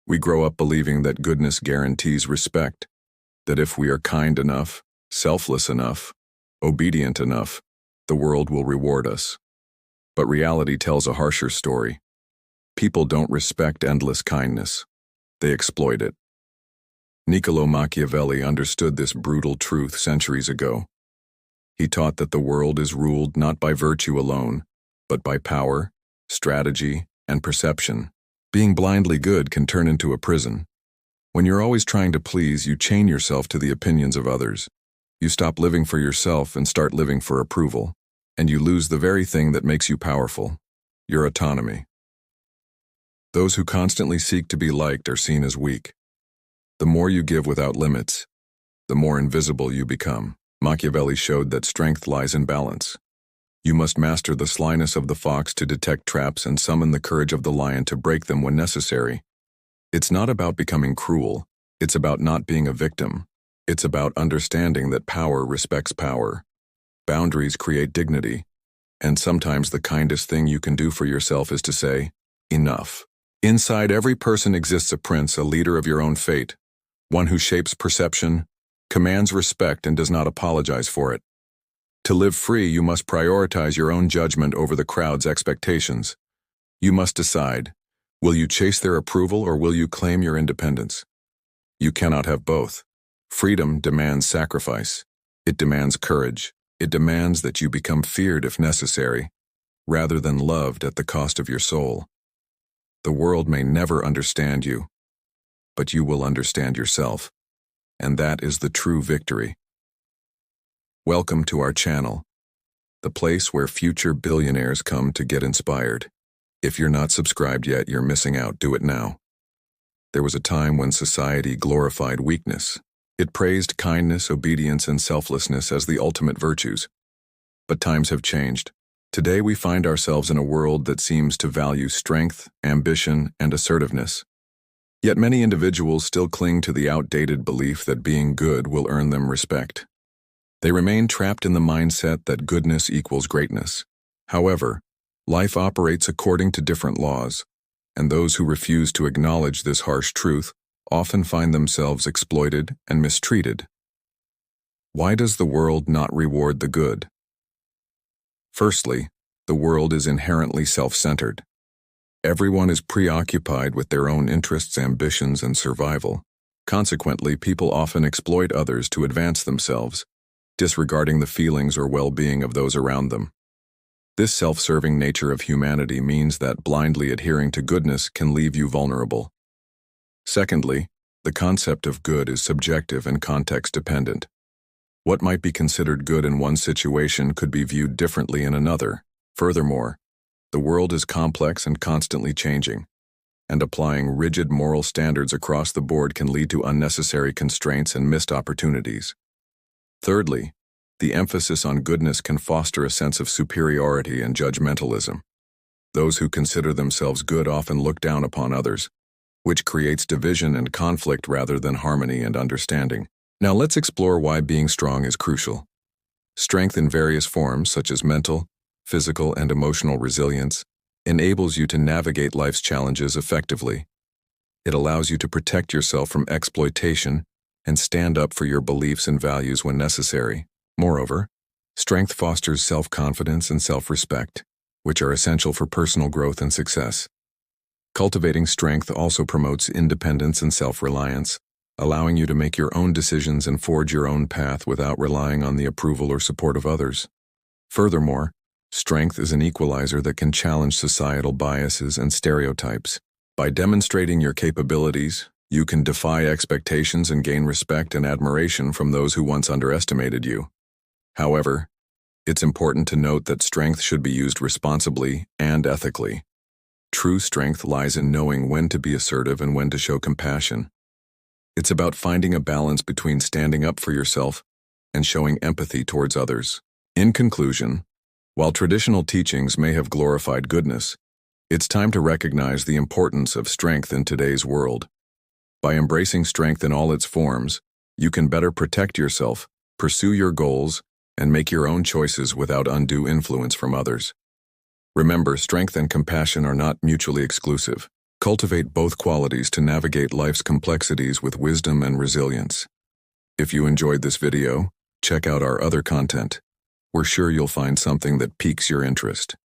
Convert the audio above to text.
We grow up believing that goodness guarantees respect, that if we are kind enough, selfless enough, obedient enough, the world will reward us. But reality tells a harsher story. People don't respect endless kindness. They exploit it. Niccolo Machiavelli understood this brutal truth centuries ago. He taught that the world is ruled not by virtue alone, but by power, strategy, and perception. Being blindly good can turn into a prison. When you're always trying to please, you chain yourself to the opinions of others. You stop living for yourself and start living for approval, and you lose the very thing that makes you powerful, your autonomy. Those who constantly seek to be liked are seen as weak. The more you give without limits, the more invisible you become. Machiavelli showed that strength lies in balance. You must master the slyness of the fox to detect traps and summon the courage of the lion to break them when necessary. It's not about becoming cruel. It's about not being a victim. It's about understanding that power respects power. Boundaries create dignity. And sometimes the kindest thing you can do for yourself is to say, enough. Inside every person exists a prince, a leader of your own fate, one who shapes perception, commands respect, and does not apologize for it. To live free, you must prioritize your own judgment over the crowd's expectations. You must decide, will you chase their approval or will you claim your independence? You cannot have both. Freedom demands sacrifice. It demands courage. It demands that you become feared if necessary, rather than loved at the cost of your soul. The world may never understand you, but you will understand yourself, and that is the true victory. Welcome to our channel, the place where future billionaires come to get inspired. If you're not subscribed yet, you're missing out. Do it now. There was a time when society glorified weakness. It praised kindness, obedience, and selflessness as the ultimate virtues. But times have changed. Today we find ourselves in a world that seems to value strength, ambition, and assertiveness. Yet many individuals still cling to the outdated belief that being good will earn them respect. They remain trapped in the mindset that goodness equals greatness. However, life operates according to different laws, and those who refuse to acknowledge this harsh truth often find themselves exploited and mistreated. Why does the world not reward the good? Firstly, the world is inherently self-centered. Everyone is preoccupied with their own interests, ambitions, and survival. Consequently, people often exploit others to advance themselves, disregarding the feelings or well-being of those around them. This self-serving nature of humanity means that blindly adhering to goodness can leave you vulnerable. Secondly, the concept of good is subjective and context-dependent. What might be considered good in one situation could be viewed differently in another. Furthermore, the world is complex and constantly changing, and applying rigid moral standards across the board can lead to unnecessary constraints and missed opportunities. Thirdly, the emphasis on goodness can foster a sense of superiority and judgmentalism. Those who consider themselves good often look down upon others, which creates division and conflict rather than harmony and understanding. Now let's explore why being strong is crucial. Strength in various forms, such as mental, physical, and emotional resilience, enables you to navigate life's challenges effectively. It allows you to protect yourself from exploitation and stand up for your beliefs and values when necessary. Moreover, strength fosters self-confidence and self-respect, which are essential for personal growth and success. Cultivating strength also promotes independence and self-reliance, allowing you to make your own decisions and forge your own path without relying on the approval or support of others. Furthermore, strength is an equalizer that can challenge societal biases and stereotypes. By demonstrating your capabilities, you can defy expectations and gain respect and admiration from those who once underestimated you. However, it's important to note that strength should be used responsibly and ethically. True strength lies in knowing when to be assertive and when to show compassion. It's about finding a balance between standing up for yourself and showing empathy towards others. In conclusion, while traditional teachings may have glorified goodness, it's time to recognize the importance of strength in today's world. By embracing strength in all its forms, you can better protect yourself, pursue your goals, and make your own choices without undue influence from others. Remember, strength and compassion are not mutually exclusive. Cultivate both qualities to navigate life's complexities with wisdom and resilience. If you enjoyed this video, check out our other content. We're sure you'll find something that piques your interest.